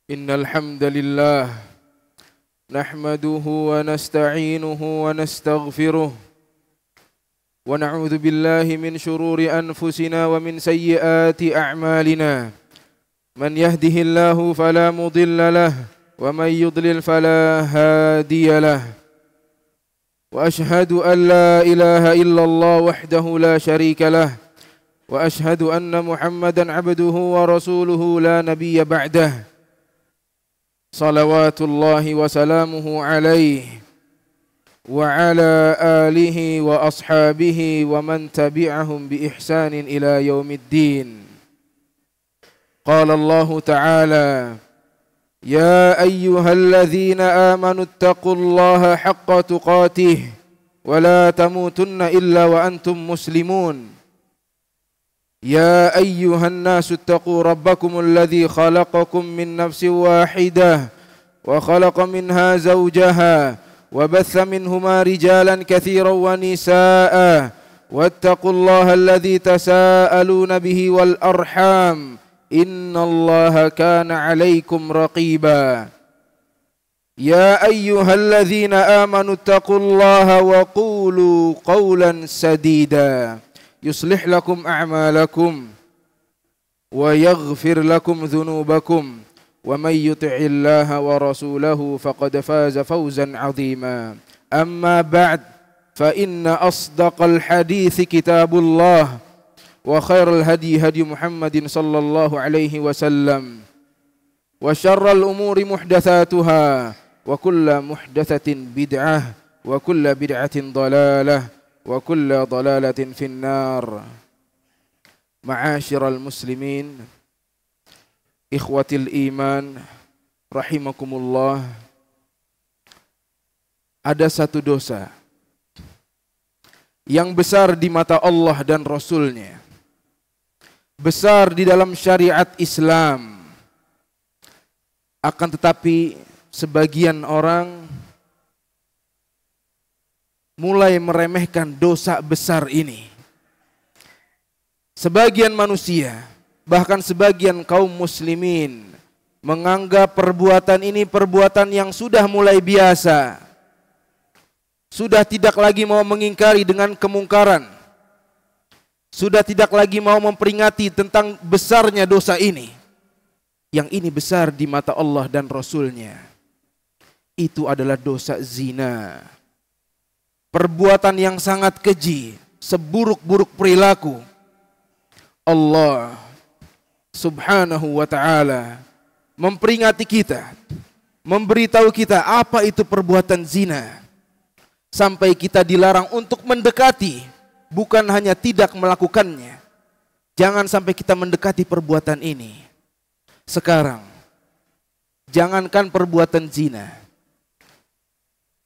Innal hamdalillah nahmaduhu wa nasta'inuhu wa nastaghfiruh wa na'udzu billahi min shururi anfusina wa min sayyiati a'malina. Man yahdihillahu fala mudilla lahu wa man yudlil fala hadiya lahu. Wa ashhadu an la ilaha illallah wahdahu la syarika lahu wa ashhadu anna Muhammadan 'abduhu wa rasuluhu la nabiyya ba'dahu. Salawatullahi wa salamuhu alaihi wa ala alihi wa ashabihi wa man tabi'ahum bi ihsanin ila yaumiddin. Qala Allah Ta'ala, Ya ayyuhalladzina amanu ittaqullaha haqqa tuqatih wa la tamutunna illa wa antum muslimun. يا أيها الناس اتقوا ربكم الذي خلقكم من نفس واحدة وخلق منها زوجها وبث منهما رجالا كثيرا ونساء واتقوا الله الذي تساءلون به والأرحام إن الله كان عليكم رقيبا يا أيها الذين آمنوا اتقوا الله وقولوا قولا سديدا يصلح لكم أعمالكم ويغفر لكم ذنوبكم ومن يطع الله ورسوله فقد فاز فوزا عظيما أما بعد فإن أصدق الحديث كتاب الله وخير الهدي هدي محمد صلى الله عليه وسلم وشر الأمور محدثاتها وكل محدثة بدعة وكل بدعة ضلالة wa kullu dhalalatin finnar. Ma'asyiral muslimin, ikhwatil iman, rahimakumullah. Ada satu dosa yang besar di mata Allah dan Rasulnya, besar di dalam syariat Islam, akan tetapi sebagian orang mulai meremehkan dosa besar ini. Sebagian manusia, bahkan sebagian kaum muslimin, menganggap perbuatan ini perbuatan yang sudah mulai biasa. Sudah tidak lagi mau mengingkari dengan kemungkaran. Sudah tidak lagi mau memperingati tentang besarnya dosa ini. Yang ini besar di mata Allah dan Rasulnya. Itu adalah dosa zina. Perbuatan yang sangat keji, seburuk-buruk perilaku. Allah subhanahu wa ta'ala memperingati kita, memberitahu kita apa itu perbuatan zina. Sampai kita dilarang untuk mendekati, bukan hanya tidak melakukannya. Jangan sampai kita mendekati perbuatan ini. Sekarang, jangankan perbuatan zina,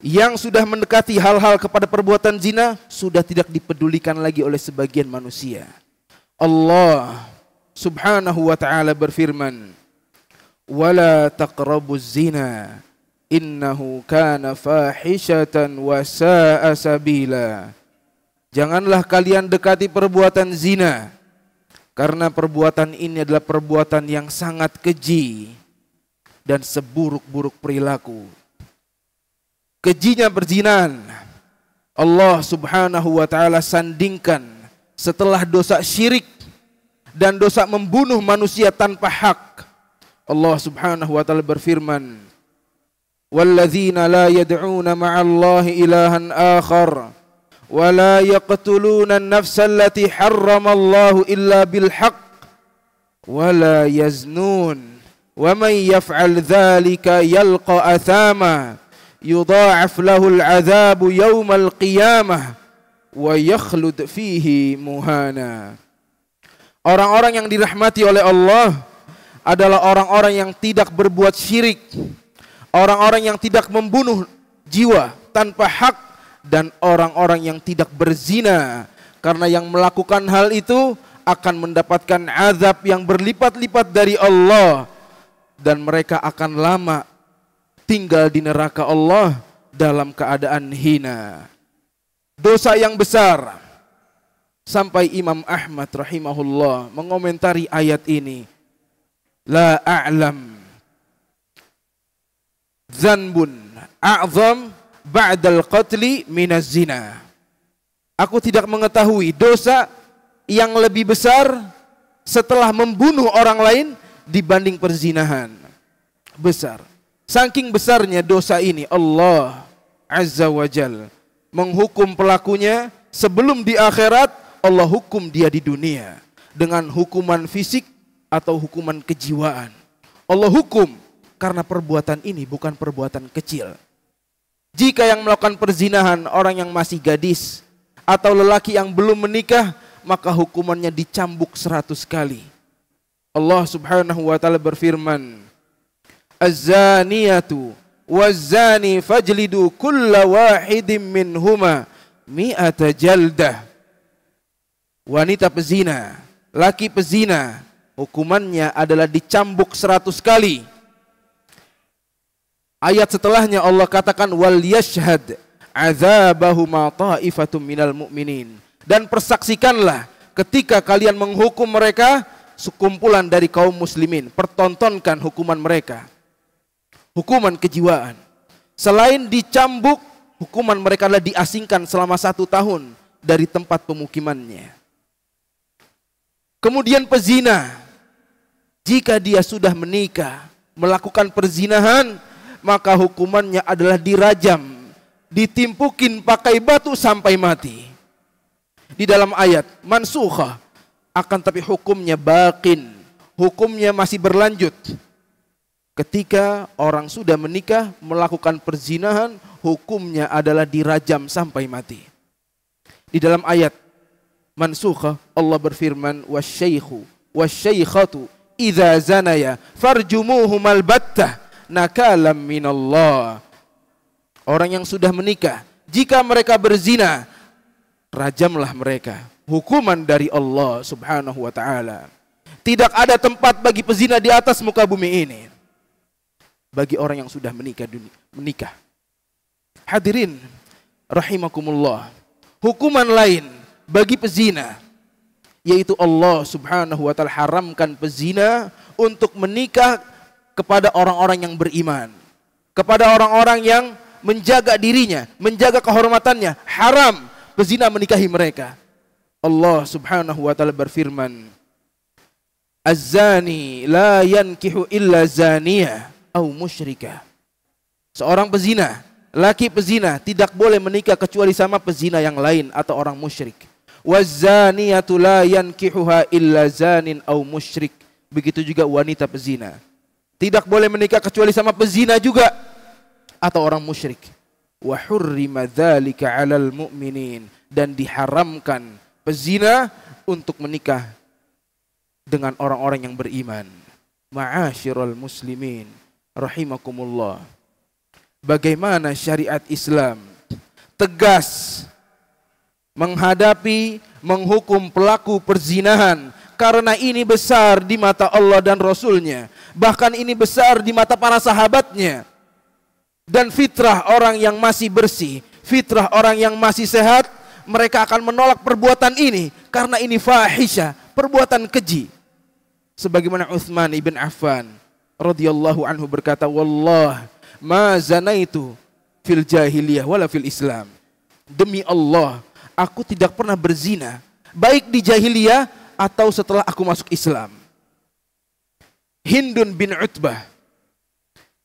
yang sudah mendekati hal-hal kepada perbuatan zina sudah tidak dipedulikan lagi oleh sebagian manusia. Allah subhanahu wa ta'ala berfirman, "Wala taqrabuz zina innahu kana fahishatan wa sa'a sabila." Janganlah kalian dekati perbuatan zina, karena perbuatan ini adalah perbuatan yang sangat keji dan seburuk-buruk perilaku. Kejinya perzinahan Allah subhanahu wa ta'ala sandingkan setelah dosa syirik dan dosa membunuh manusia tanpa hak. Allah subhanahu wa ta'ala berfirman, "Walladzina la yad'una ma'allahi ilahan akhar wa la yaqtuluna an-nafsa allati harramallahu illa bil haqq wa la yaznun wa man yaf'al dzalika yalqa athama yudha'af lahul 'adzabu yaumal qiyamah wa yakhlud fihi muhana." Orang-orang yang dirahmati oleh Allah adalah orang-orang yang tidak berbuat syirik, orang-orang yang tidak membunuh jiwa tanpa hak, dan orang-orang yang tidak berzina, karena yang melakukan hal itu akan mendapatkan azab yang berlipat-lipat dari Allah, dan mereka akan lama tinggal di neraka Allah dalam keadaan hina. Dosa yang besar. Sampai Imam Ahmad rahimahullah mengomentari ayat ini, La a'lam dzanbun a'zam ba'dal qatli minaz zina. Aku tidak mengetahui dosa yang lebih besar setelah membunuh orang lain dibanding perzinahan. Besar. Saking besarnya dosa ini, Allah Azza wa Jal menghukum pelakunya sebelum di akhirat. Allah hukum dia di dunia dengan hukuman fisik atau hukuman kejiwaan. Allah hukum karena perbuatan ini bukan perbuatan kecil. Jika yang melakukan perzinahan orang yang masih gadis atau lelaki yang belum menikah, maka hukumannya dicambuk 100 kali. Allah Subhanahu wa taala berfirman, "Az-zaniyatu waz-zani fajlidu kulla wahidin minhuma mi'ata jaldah." Wanita pezina, laki pezina, hukumannya adalah dicambuk 100 kali. Ayat setelahnya Allah katakan, wal yashhad azabahuma ta'ifatum minal mu'minin. Dan persaksikanlah ketika kalian menghukum mereka sekumpulan dari kaum muslimin. Pertontonkan hukuman mereka. Hukuman kejiwaan. Selain dicambuk, hukuman mereka adalah diasingkan selama 1 tahun dari tempat pemukimannya. Kemudian pezina, jika dia sudah menikah, melakukan perzinahan, maka hukumannya adalah dirajam, ditimpukin pakai batu sampai mati. Di dalam ayat mansukhah, akan tapi hukumnya baqin, hukumnya masih berlanjut. Ketika orang sudah menikah melakukan perzinahan, hukumnya adalah dirajam sampai mati. Di dalam ayat mansukha Allah berfirman, wasyaikhu wasyaikhatu idza zanaya farjumuhumal battah nakalam minallah. Orang yang sudah menikah, jika mereka berzina, rajamlah mereka. Hukuman dari Allah Subhanahu wa taala. Tidak ada tempat bagi pezina di atas muka bumi ini. Bagi orang yang sudah menikah. Hadirin rahimakumullah. Hukuman lain bagi pezina, yaitu Allah Subhanahu wa taala haramkan pezina untuk menikah kepada orang-orang yang beriman, kepada orang-orang yang menjaga dirinya, menjaga kehormatannya. Haram pezina menikahi mereka. Allah Subhanahu wa taala berfirman, Az-zani la yankihu illa zaniyah au musyrikah. Seorang pezina, laki pezina tidak boleh menikah kecuali sama pezina yang lain atau orang musyrik. Waz-zaniyatu la yankihuha illa zanin au musyrik. Begitu juga wanita pezina. Tidak boleh menikah kecuali sama pezina juga atau orang musyrik. Wa hurrima dzalika 'alal mu'minin. Dan diharamkan pezina untuk menikah dengan orang-orang yang beriman. Ma'asyiral muslimin rahimakumullah. Bagaimana syariat Islam tegas menghadapi, menghukum pelaku perzinahan, karena ini besar di mata Allah dan Rasulnya, bahkan ini besar di mata para sahabatnya. Dan fitrah orang yang masih bersih, fitrah orang yang masih sehat, mereka akan menolak perbuatan ini karena ini fahisyah, perbuatan keji. Sebagaimana Utsman ibn Affan radhiyallahu anhu berkata, wallah ma zanaitu fil jahiliyah wala fil Islam. Demi Allah, aku tidak pernah berzina, baik di jahiliyah atau setelah aku masuk Islam. Hindun bin Utbah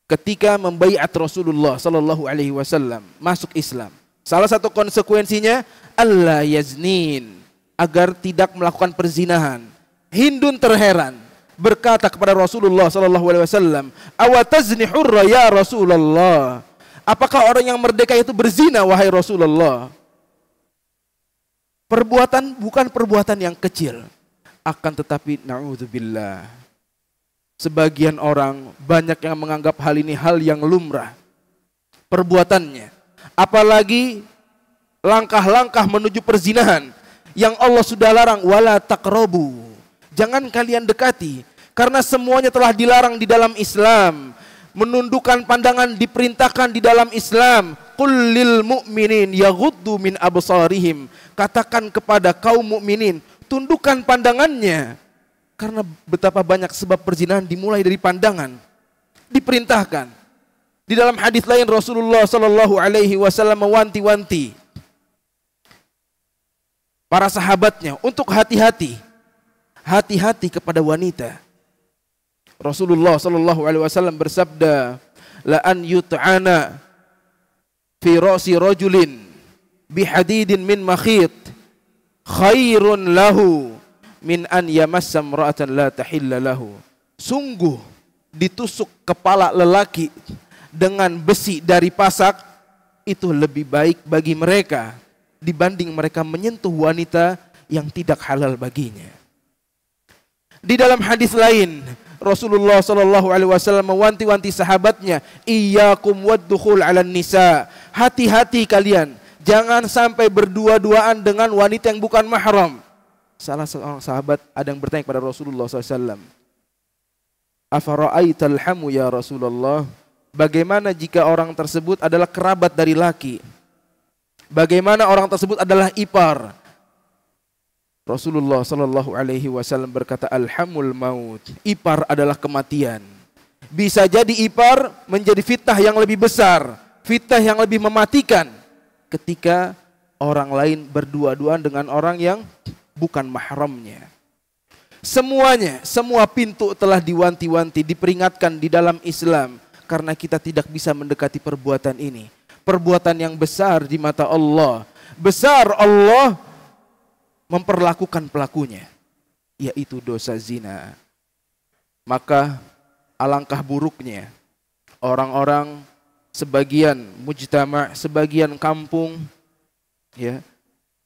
ketika membaiat Rasulullah sallallahu alaihi wasallam masuk Islam, salah satu konsekuensinya alla yaznin, agar tidak melakukan perzinahan. Hindun terheran, berkata kepada Rasulullah sallallahu alaihi wasallam, "Awatazni hurra ya Rasulullah?" Apakah orang yang merdeka itu berzina wahai Rasulullah? Perbuatan bukan perbuatan yang kecil. Akan tetapi na'udzubillah, sebagian orang banyak yang menganggap hal ini hal yang lumrah perbuatannya. Apalagi langkah-langkah menuju perzinahan yang Allah sudah larang, wala taqrabu. Jangan kalian dekati, karena semuanya telah dilarang di dalam Islam. Menundukkan pandangan diperintahkan di dalam Islam. Qul lil mu'minin yaghuddu min absarihim. Katakan kepada kaum mukminin, tundukkan pandangannya. Karena betapa banyak sebab perzinahan dimulai dari pandangan. Diperintahkan. Di dalam hadis lain Rasulullah sallallahu alaihi wasallam mewanti-wanti para sahabatnya untuk hati-hati. Hati-hati kepada wanita. Rasulullah sallallahu alaihi wasallam bersabda, "La an yut'ana fi ra'si rajulin bihadidin min makhit khairun lahu min an yamassa imra'atan la tahilla lahu." Sungguh ditusuk kepala lelaki dengan besi dari pasak itu lebih baik bagi mereka dibanding mereka menyentuh wanita yang tidak halal baginya. Di dalam hadis lain Rasulullah sallallahu alaihi wasallam mewanti-wanti sahabatnya, "Iyyakum waddukhul 'alan nisa." Hati-hati kalian, jangan sampai berdua-duaan dengan wanita yang bukan mahram. Salah seorang sahabat ada yang bertanya kepada Rasulullah sallallahu alaihi wasallam, "Afara'aital hamu ya Rasulullah?" Bagaimana jika orang tersebut adalah kerabat dari laki? Bagaimana orang tersebut adalah ipar? Rasulullah sallallahu alaihi wasallam berkata, "Alhamul maut." Ipar adalah kematian. Bisa jadi ipar menjadi fitnah yang lebih besar, fitnah yang lebih mematikan ketika orang lain berdua-duaan dengan orang yang bukan mahramnya. Semuanya, semua pintu telah diwanti-wanti, diperingatkan di dalam Islam karena kita tidak bisa mendekati perbuatan ini. Perbuatan yang besar di mata Allah. Besar Allah memperlakukan pelakunya, yaitu dosa zina. Maka alangkah buruknya orang-orang sebagian mujtama', sebagian kampung ya,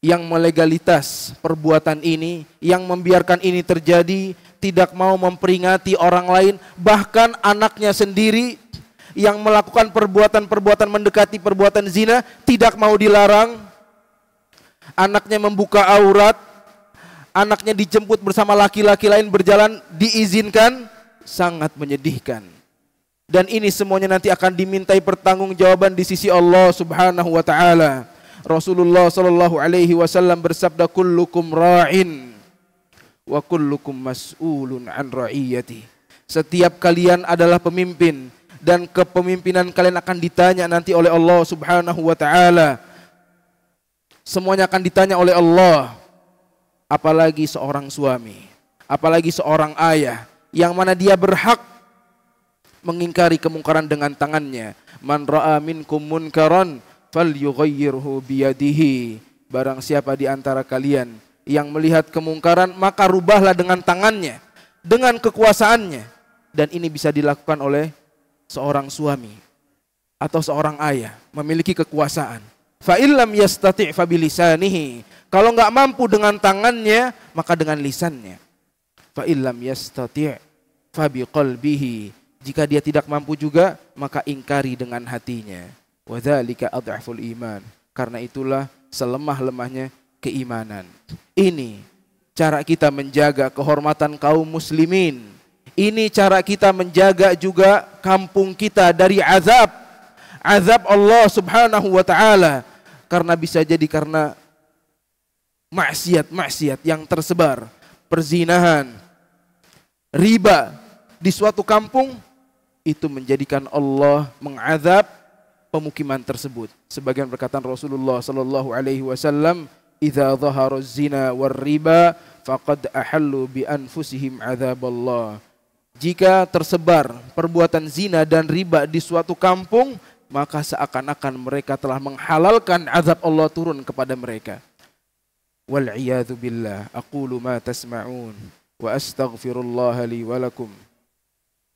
yang melegalitas perbuatan ini, yang membiarkan ini terjadi, tidak mau memperingati orang lain, bahkan anaknya sendiri yang melakukan perbuatan-perbuatan mendekati perbuatan zina tidak mau dilarang. Anaknya membuka aurat, anaknya dijemput bersama laki-laki lain berjalan, diizinkan, sangat menyedihkan. Dan ini semuanya nanti akan dimintai pertanggungjawaban di sisi Allah Subhanahu wa taala. Rasulullah sallallahu alaihi wasallam bersabda, "Kullukum ra'in wa kullukum mas'ulun an ra'iyati." Setiap kalian adalah pemimpin dan kepemimpinan kalian akan ditanya nanti oleh Allah Subhanahu wa taala. Semuanya akan ditanya oleh Allah. Apalagi seorang suami, apalagi seorang ayah yang mana dia berhak mengingkari kemungkaran dengan tangannya. Man ra'a minkum munkaran falyughayyirhu biyadihi. Barang siapa di antara kalian yang melihat kemungkaran, maka rubahlah dengan tangannya, dengan kekuasaannya. Dan ini bisa dilakukan oleh seorang suami atau seorang ayah, memiliki kekuasaan. Fa illam yastati' fa bilisanihi. Kalau enggak mampu dengan tangannya, maka dengan lisannya. Fa illam yastati' fa biqalbihi. Jika dia tidak mampu juga, maka ingkari dengan hatinya. Wa dzalika adhaful iman. Karena itulah selemah-lemahnya keimanan. Ini cara kita menjaga kehormatan kaum muslimin. Ini cara kita menjaga juga kampung kita dari azab Allah Subhanahu wa taala. Karena bisa jadi karena maksiat-maksiat yang tersebar, perzinahan, riba di suatu kampung, itu menjadikan Allah mengazab pemukiman tersebut. Sebagian perkataan Rasulullah sallallahu alaihi wasallam, "Idza dhahara az-zina war riba faqad ahallu bi anfusihim adzaballah." Jika tersebar perbuatan zina dan riba di suatu kampung, maka seakan-akan mereka telah menghalalkan azab Allah turun kepada mereka. Wal iyadzu billah. Aqulu ma tasma'un wa astaghfirullah li wa lakum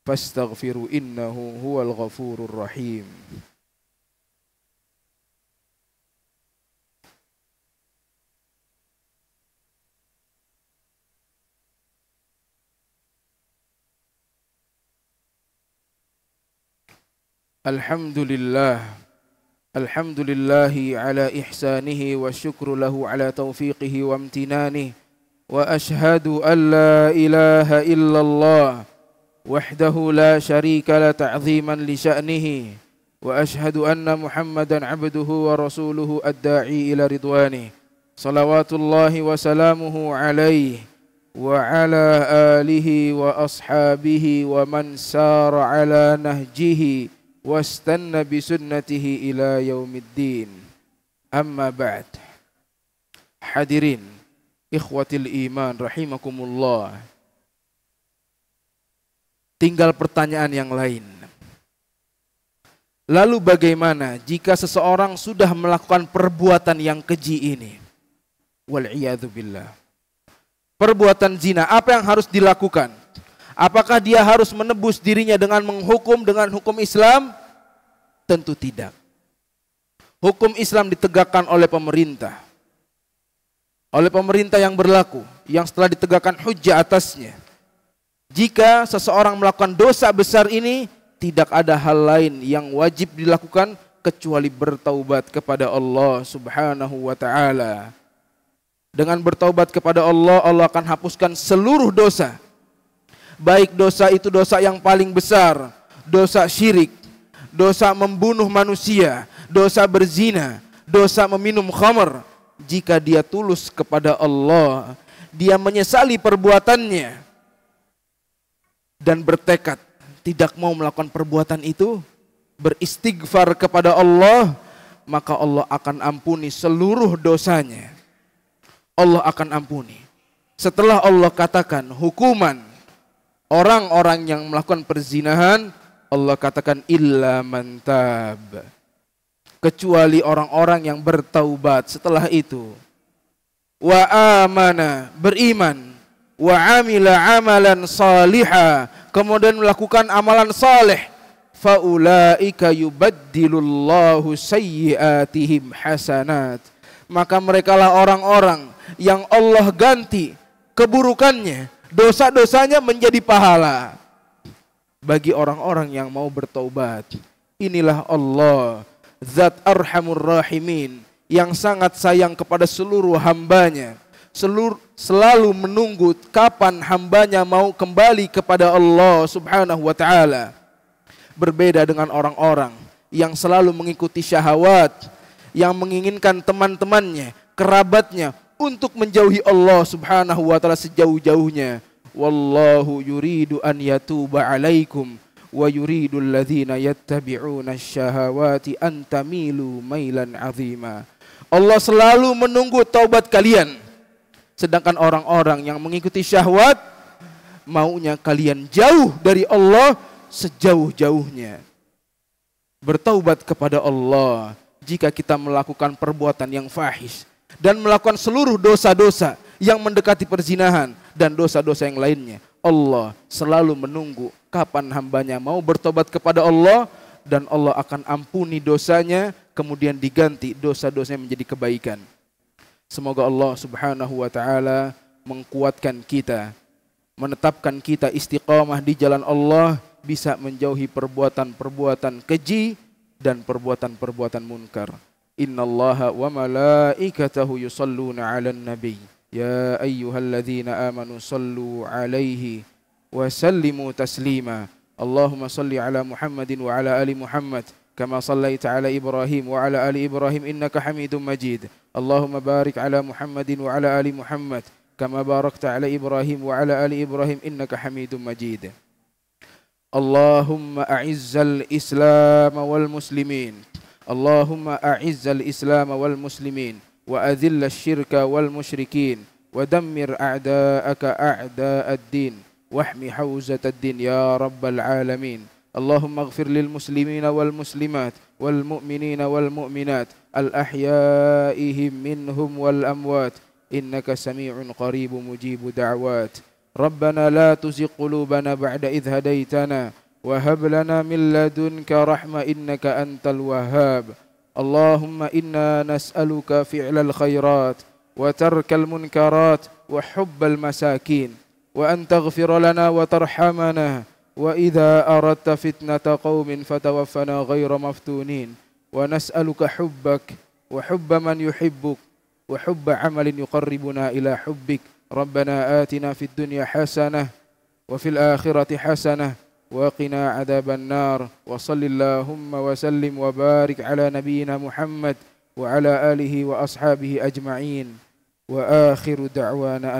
fastaghfiru innahu huwal ghafurur rahim. Alhamdulillah. Alhamdulillahi ala ihsanihi wa syukru lahu ala taufiqihi wa amtinanihi. Wa ashhadu an la ilaha illallah wahdahu la syarika la ta'ziman li sya'nihi. Wa ashhadu anna Muhammadan abduhu wa rasuluhu ad-da'i ila ridwanihi. Salawatullahi wa salamuhu alaihi wa ala alihi wa ashabihi wa man sara ala nahjihi واستنى بسنته إلى يوم الدين. أما بعد. Hadirin ikhwatil iman rahimakumullah. Tinggal pertanyaan yang lain. Lalu bagaimana jika seseorang sudah melakukan perbuatan yang keji ini? Wal'iyadzu billah. Perbuatan zina, apa yang harus dilakukan? Apakah dia harus menebus dirinya dengan menghukum dengan hukum Islam? Tentu tidak. Hukum Islam ditegakkan oleh pemerintah. Oleh pemerintah yang berlaku, yang setelah ditegakkan hujjah atasnya. Jika seseorang melakukan dosa besar ini, tidak ada hal lain yang wajib dilakukan kecuali bertaubat kepada Allah Subhanahu wa ta'ala. Dengan bertaubat kepada Allah, Allah akan hapuskan seluruh dosa. Baik dosa itu dosa yang paling besar, dosa syirik, dosa membunuh manusia, dosa berzina, dosa meminum khamr. Jika dia tulus kepada Allah, dia menyesali perbuatannya dan bertekad tidak mau melakukan perbuatan itu, beristighfar kepada Allah, maka Allah akan ampuni seluruh dosanya. Allah akan ampuni. Setelah Allah katakan hukuman orang-orang yang melakukan perzinahan, Allah katakan illa man tab, kecuali orang-orang yang bertaubat. Setelah itu wa amana, beriman, wa amila amalan salihah, kemudian melakukan amalan saleh, faulaika yubaddilullahu sayyiatihim hasanat, maka merekalah orang-orang yang Allah ganti keburukannya, dosa-dosanya menjadi pahala bagi orang-orang yang mau bertaubat. Inilah Allah, Zat Arhamur Rahimin, yang sangat sayang kepada seluruh hambanya, selalu menunggu kapan hambanya mau kembali kepada Allah Subhanahu wa ta'ala. Berbeda dengan orang-orang yang selalu mengikuti syahwat, yang menginginkan teman-temannya, kerabatnya untuk menjauhi Allah Subhanahu wa ta'ala sejauh-jauhnya. Wallahu yuridu an yatuba alaikum wa yuridul ladzina yattabi'una syahawati an tamilu mailan 'azima. Allah selalu menunggu taubat kalian, sedangkan orang-orang yang mengikuti syahwat maunya kalian jauh dari Allah sejauh-jauhnya. Bertaubat kepada Allah jika kita melakukan perbuatan yang fahish dan melakukan seluruh dosa-dosa yang mendekati perzinahan dan dosa-dosa yang lainnya. Allah selalu menunggu kapan hambanya mau bertobat kepada Allah, dan Allah akan ampuni dosanya, kemudian diganti dosa-dosanya menjadi kebaikan. Semoga Allah Subhanahu wa ta'ala mengkuatkan kita, menetapkan kita istiqamah di jalan Allah, bisa menjauhi perbuatan-perbuatan keji dan perbuatan-perbuatan munkar. Innallaha wa malaikatahu yusalluna 'alan nabi. Ya ayyuhalladzina amanu sallu 'alaihi wa sallimu taslima. Allahumma salli 'ala Muhammadin wa 'ala ali Muhammad kama sallaita 'ala Ibrahim wa 'ala ali Ibrahim innaka Hamidum Majid. Allahumma barik 'ala Muhammadin wa 'ala ali Muhammad kama barakta 'ala Ibrahim wa 'ala ali Ibrahim innaka Hamidum Majid. Allahumma a'izzal Islam wal muslimin. Allahumma a'izzal Islam wal muslimin wa adhillash syirka wal musyrikin wa dammir a'da'aka a'da'ad din wahmi hawzatad din ya rabbal alamin. Allahumma ighfir lil muslimina wal muslimat wal mu'minina wal mu'minat al ahyaihim minhum wal amwat innaka sami'un qaribun mujibu da'wat. Rabbana la tuzigh qulubana ba'da idh hadaitana wa hab lana min ladunka rahmah innaka antal wahhab. Allahumma inna nas'aluka fi'lal khairat wa tarkal munkarat wa hubbal masakin wa an taghfir lana wa tarhamana wa idza aradta fitnata qaumin fatawaffana ghayra maftunin wa nas'aluka hubbak wa hubba man yuhibbuk wa hubba amalin yuqarribuna ila hubbik. Rabbana atina fid dunya hasanah wa fil akhirati hasanah wa qina adzaban nar wa sallallahumma wa sallim wa barik ala nabiyyina Muhammad wa ala alihi wa ashabihi ajma'in wa akhiru da'wana